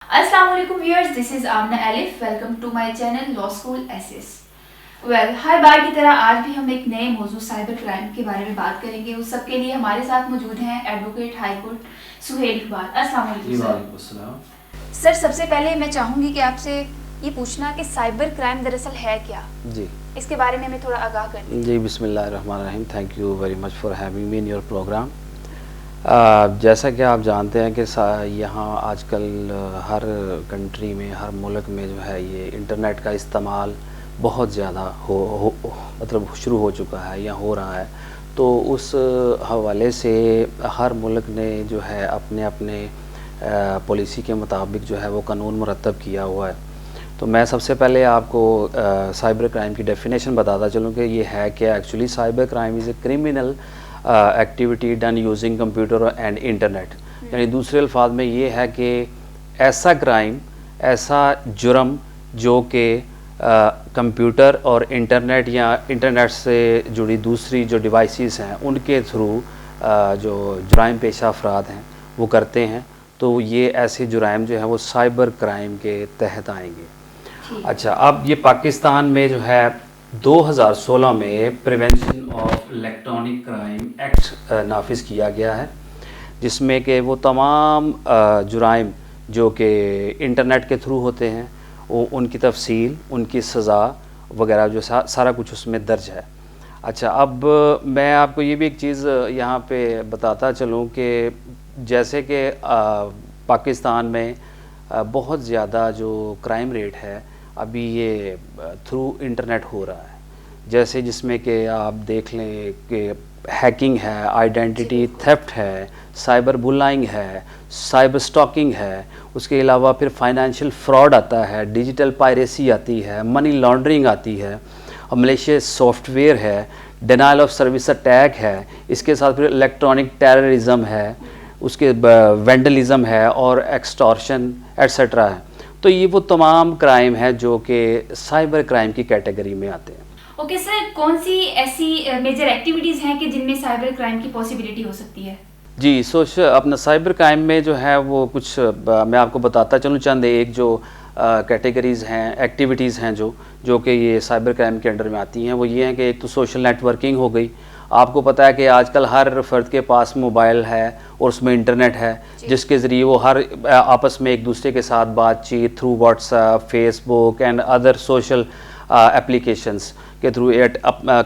Assalamu alaikum viewers, this is Amna Alif. Welcome to my channel Law School SS. हर बार की तरह आज भी हम एक नए मौजू साइबर क्राइम के बारे में बात करेंगे। उस सब के लिए हमारे साथ मौजूद हैं advocate high court Suhail Iqbal. अस्सलाम वालेकुम सर। सबसे पहले मैं चाहूँगी कि आपसे ये पूछना कि साइबर क्राइम दरअसल है क्या जी, इसके बारे में हमें थोड़ा आगाह कर दीजिए। जी बिस्मिल्लाहिर्रहमानिर्रहीम, thank you very much for having me in your program. जैसा कि आप जानते हैं कि यहाँ आजकल हर कंट्री में, हर मुल्क में जो है ये इंटरनेट का इस्तेमाल बहुत ज़्यादा मतलब शुरू हो चुका है या हो रहा है। तो उस हवाले से हर मुल्क ने जो है अपने अपने पॉलिसी के मुताबिक जो है वो कानून मुरतब किया हुआ है। तो मैं सबसे पहले आपको साइबर क्राइम की डेफिनेशन बताता चलूँ कि ये है कि actually cyber crime is a criminal activity done using computer and internet. यानी दूसरे अल्फाज में ये है कि ऐसा क्राइम, ऐसा जुर्म जो कि कंप्यूटर और इंटरनेट या इंटरनेट से जुड़ी दूसरी जो डिवाइसेस हैं उनके थ्रू जो जुराइम पेशा अफराद हैं वो करते हैं। तो ये ऐसे जुराइम जो है वो साइबर क्राइम के तहत आएंगे। अच्छा, अब ये पाकिस्तान में जो है 2016 में prevention of electronic crime act नाफिज किया गया है, जिसमें कि वो तमाम जुराइम जो कि इंटरनेट के थ्रू होते हैं वो उनकी तफसील, उनकी सज़ा वगैरह जो सारा कुछ उसमें दर्ज है। अच्छा, अब मैं आपको ये भी एक चीज़ यहाँ पे बताता चलूँ कि जैसे कि पाकिस्तान में बहुत ज़्यादा जो क्राइम रेट है अभी ये थ्रू इंटरनेट हो रहा है। जैसे जिसमें कि आप देख लें कि हैकिंग है, आइडेंटिटी थेफ्ट है, साइबर बुलाइंग है, साइबर स्टॉकिंग है, उसके अलावा फिर फाइनेंशियल फ्रॉड आता है, डिजिटल पायरेसी आती है, मनी लॉन्ड्रिंग आती है, और मलेशियस सॉफ्टवेयर है, डिनाइल ऑफ सर्विस अटैक है, इसके साथ फिर इलेक्ट्रॉनिक टेररिज्म है, उसके वेंडलिज्म है और एक्सटॉर्शन एट्सेट्रा है। तो ये वो तमाम क्राइम है जो कि साइबर क्राइम की कैटेगरी में आते हैं। ओके सर, कौन सी ऐसी मेजर एक्टिविटीज़ हैं कि जिनमें साइबर क्राइम की पॉसिबिलिटी हो सकती है? जी, अपना साइबर क्राइम में जो है वो कुछ मैं आपको बताता चलूँ चंद एक जो कैटेगरीज़ हैं, एक्टिविटीज़ हैं जो कि ये साइबर क्राइम के अंडर में आती हैं। वो ये हैं कि एक तो सोशल नेटवर्किंग हो गई। आपको पता है कि आजकल हर फर्द के पास मोबाइल है और उसमें इंटरनेट है, जिसके ज़रिए वो हर आपस में एक दूसरे के साथ बातचीत through WhatsApp, Facebook and other social applications के थ्रू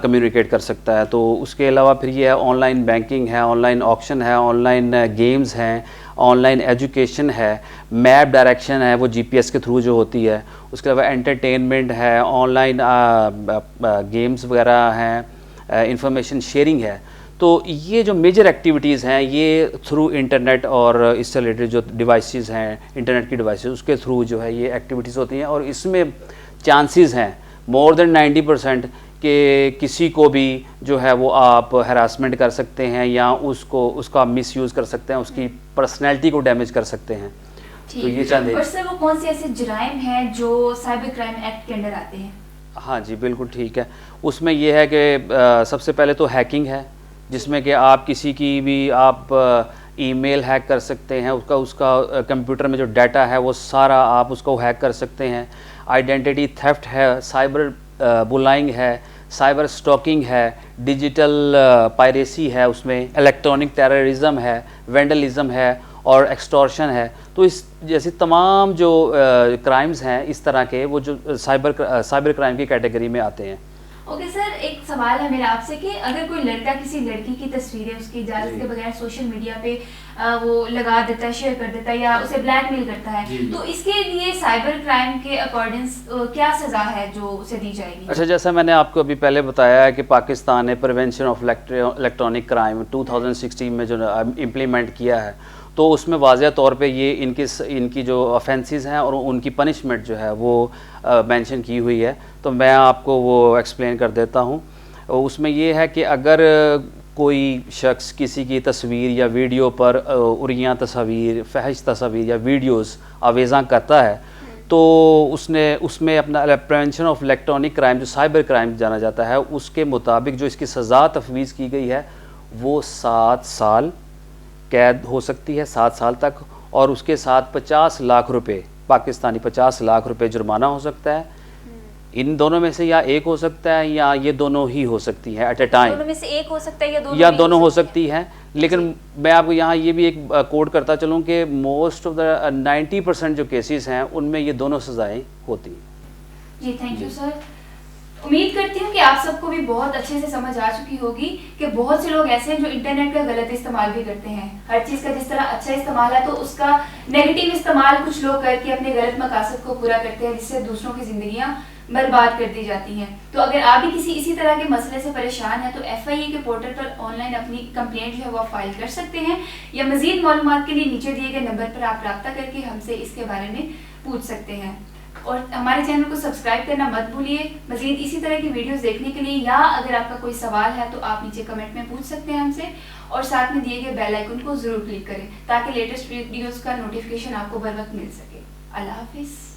कम्युनिकेट कर सकता है। तो उसके अलावा फिर ये है ऑनलाइन बैंकिंग है, ऑनलाइन ऑक्शन है, ऑनलाइन गेम्स हैं, ऑनलाइन एजुकेशन है, मैप डायरेक्शन है वो जीपीएस के थ्रू जो होती है। उसके अलावा एंटरटेनमेंट है, ऑनलाइन गेम्स वगैरह हैं, इंफॉर्मेशन शेयरिंग है। तो ये जो मेजर एक्टिविटीज़ हैं ये थ्रू इंटरनेट और इससे रिलेटेड जो डिवाइसेस हैं, इंटरनेट की डिवाइसेस, उसके थ्रू जो है ये एक्टिविटीज़ होती हैं। और इसमें चांसेस हैं मोर देन 90% कि किसी को भी जो है वो आप हरासमेंट कर सकते हैं या उसका मिसयूज़ कर सकते हैं, उसकी पर्सनैलिटी को डैमेज कर सकते हैं। तो ये चाहते हैं। सर, वो कौन से ऐसे जुराइम हैं जो साइबर क्राइम एक्ट के अंडर आते हैं? हाँ जी, बिल्कुल ठीक है। उसमें यह है कि सबसे पहले तो हैकिंग है, जिसमें कि आप किसी की भी आप ईमेल हैक कर सकते हैं, उसका कंप्यूटर में जो डाटा है वो सारा आप उसको हैक कर सकते हैं। आइडेंटिटी थेफ्ट है, साइबर बुलाइंग है, साइबर स्टॉकिंग है, डिजिटल पायरेसी है, उसमें इलेक्ट्रॉनिक टेररिज्म है, वेंडलिज्म है और एक्सटॉर्शन है। तो इस जैसे तमाम जो क्राइम्स हैं इस तरह के वो जो साइबर क्राइम की कैटेगरी में आते हैं। ओके सर, एक सवाल है मेरा आपसे कि अगर कोई लड़का किसी लड़की की तस्वीरें उसकी इजाज़त के बगैर सोशल मीडिया पे वो लगा देता है, शेयर कर देता है या उसे ब्लैकमेल करता है, तो इसके लिए साइबर क्राइम के अकॉर्डिंग क्या सज़ा है जो उसे दी जाएगी? अच्छा, जैसा मैंने आपको अभी पहले बताया है कि पाकिस्तान ने प्रिवेंशन ऑफ इलेक्ट्रॉनिक क्राइम 2016 में जो इम्प्लीमेंट किया है, तो उसमें वाज़ह तौर पे ये इनकी जो ऑफेंसेस हैं और उनकी पनिशमेंट जो है वो मेंशन की हुई है। तो मैं आपको वो एक्सप्लेन कर देता हूँ। उसमें ये है कि अगर कोई शख्स किसी की तस्वीर या वीडियो पर उरियां तस्वीर, फहश तस्वीर या वीडियोस आवेज़ा करता है तो उसमें अपना प्रिवेंशन ऑफ इलेक्ट्रॉनिक क्राइम जो साइबर क्राइम जाना जाता है उसके मुताबिक जो इसकी सज़ा तफवीज़ की गई है वो 7 साल कैद हो सकती है, 7 साल तक, और उसके साथ 50 लाख रुपए पाकिस्तानी 50 लाख रुपए जुर्माना हो सकता है। इन दोनों में से या एक हो सकता है या ये दोनों ही हो सकती है एट ए टाइम, दोनों में से एक हो सकता है या दोनों हो सकती है। लेकिन मैं आपको यहाँ ये भी एक कोड करता चलूँ कि मोस्ट ऑफ द 90% जो केसेस हैं उनमें ये दोनों सजाएं होती हैं। जी थैंक यू सर। उम्मीद करती हूँ कि आप सबको भी बहुत अच्छे से समझ आ चुकी होगी कि बहुत से लोग ऐसे हैं जो इंटरनेट का गलत इस्तेमाल भी करते हैं। हर चीज़ का जिस तरह अच्छा इस्तेमाल है तो उसका नेगेटिव इस्तेमाल कुछ लोग करके अपने गलत मकासद को पूरा करते हैं, जिससे दूसरों की ज़िंदगियाँ बर्बाद कर दी जाती हैं। तो अगर आप भी इसी तरह के मसले से परेशान हैं तो FIA के पोर्टल पर ऑनलाइन अपनी कंप्लेंट जो है वो फाइल कर सकते हैं, या मज़ीद मालूमात के लिए नीचे दिए गए नंबर पर आप रब्ता करके हमसे इसके बारे में पूछ सकते हैं। और हमारे चैनल को सब्सक्राइब करना मत भूलिए। मज़ीद इसी तरह की वीडियोस देखने के लिए या अगर आपका कोई सवाल है तो आप नीचे कमेंट में पूछ सकते हैं हमसे, और साथ में दिए गए बेल आइकन को ज़रूर क्लिक करें ताकि लेटेस्ट वीडियोस का नोटिफिकेशन आपको बर वक्त मिल सके। अल्लाह हाफिज़।